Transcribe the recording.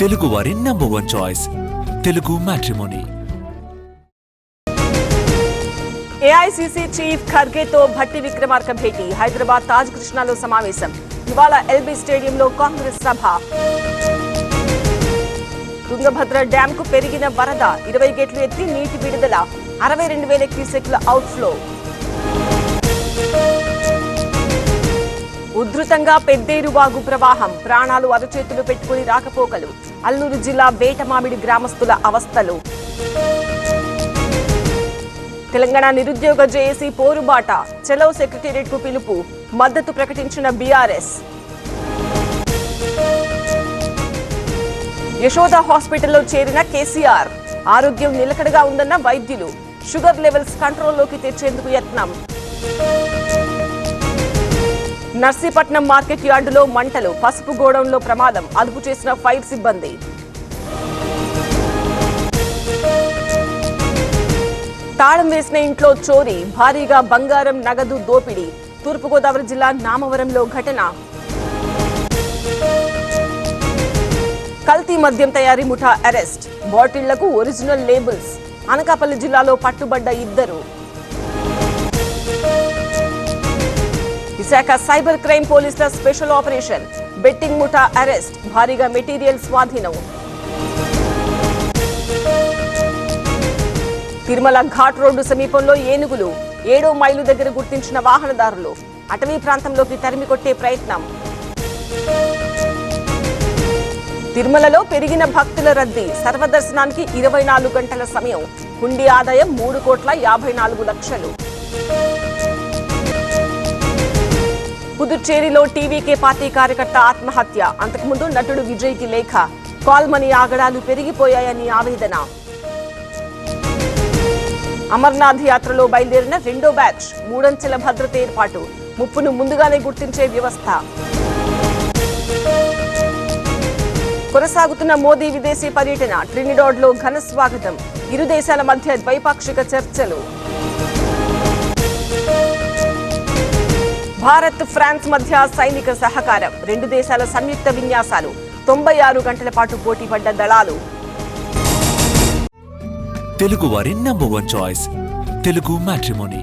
తెలుగు వారి number 1 choice Telugu matrimony. AICC chief ఖర్గేతో భట్టి విక్రమార్క భేటీ. హైదరాబాద్ తాజ్ కృష్ణాలో సమావేశం. ఇవాళ ఎల్బీ స్టేడియంలో కాంగ్రెస్ సభ. తుంగభద్ర డ్యాం కు పెరిగిన వరద. 20 గేట్లు ఎత్తి నీటి విడుదల. 62,000 క్యూసెక్ల అవుట్ఫ్లో. ఉధృతంగా పెద్దేరు వాగు ప్రవాహం. ప్రాణాలు అరచేతులు పెట్టుకుని రాకపోకలు. అల్లూరు జిల్లా వేటమామిడి గ్రామస్తుల అవస్థలు. తెలంగాణ నిరుద్యోగ జేఏసీ పోరుబాట. చలో సెక్రటేరియట్ కు పిలుపు. మద్దతు ప్రకటించిన బీఆర్ఎస్. యశోద హాస్పిటల్లో చేరిన కేసీఆర్. ఆరోగ్యం నిలకడగా ఉందన్న వైద్యులు. షుగర్ లెవెల్స్ కంట్రోల్లోకి తెచ్చేందుకు యత్నం. నర్సీపట్నం మార్కెట్ యార్డులో మంటలు. పసుపు గోడౌన్లో ప్రమాదం. అదుపు చేసిన ఫైర్ సిబ్బంది. తాళం వేసిన ఇంట్లో చోరీ. భారీగా బంగారం నగదు దోపిడీ. తూర్పుగోదావరి జిల్లా నామవరంలో ఘటన. కల్తీ మద్యం తయారీ ముఠా అరెస్ట్. బాటిళ్లకు ఒరిజినల్ లేబుల్స్. అనకాపల్లి జిల్లాలో పట్టుబడ్డ 2. విశాఖ సైబర్ క్రైమ్ పోలీసుల స్పెషల్ ఆపరేషన్. బెట్టింగ్ ముఠా అరెస్ట్. భారీగా మెటీరియల్ స్వాధీనం. తిరుమల ఘాట్ రోడ్డు సమీపంలో ఏనుగులు. 7వ మైలు దగ్గర గుర్తించిన వాహనదారులు. అటవీ ప్రాంతంలోకి తరిమి కొట్టే ప్రయత్నం. తిరుమలలో పెరిగిన భక్తుల రద్దీ. సర్వదర్శనానికి 24 గంటల సమయం. హుండీ ఆదాయం 3,54,00,000. పుదుచ్చేరిలో టీవీకే పార్టీ కార్యకర్త ఆత్మహత్య. అంతకుముందు నటుడు విజయ్కి లేఖ. కాల్ మనీ ఆగడాలు పెరిగిపోయాయని ఆవేదన. అమర్నాథ్ యాత్రలో బయలుదేరిన 2వ బ్యాచ్. 3 అంచెల భద్రత ఏర్పాటు. ముప్పును ముందుగానే గుర్తించే వ్యవస్థ. కొనసాగుతున్న మోదీ విదేశీ పర్యటన. ట్రినిడాడ్లో ఘన స్వాగతం. ఇరు దేశాల మధ్య ద్వైపాక్షిక చర్చలు. భారత్ ఫ్రాన్స్ మధ్య సైనిక సహకారం. 2 దేశాల సంయుక్త విన్యాసాలు. 96 గంటల పాటు పోటీపడ్డ దళాలు. తెలుగు వారి నంబర్ 1 చాయిస్ తెలుగు మ్యాట్రిమోనీ.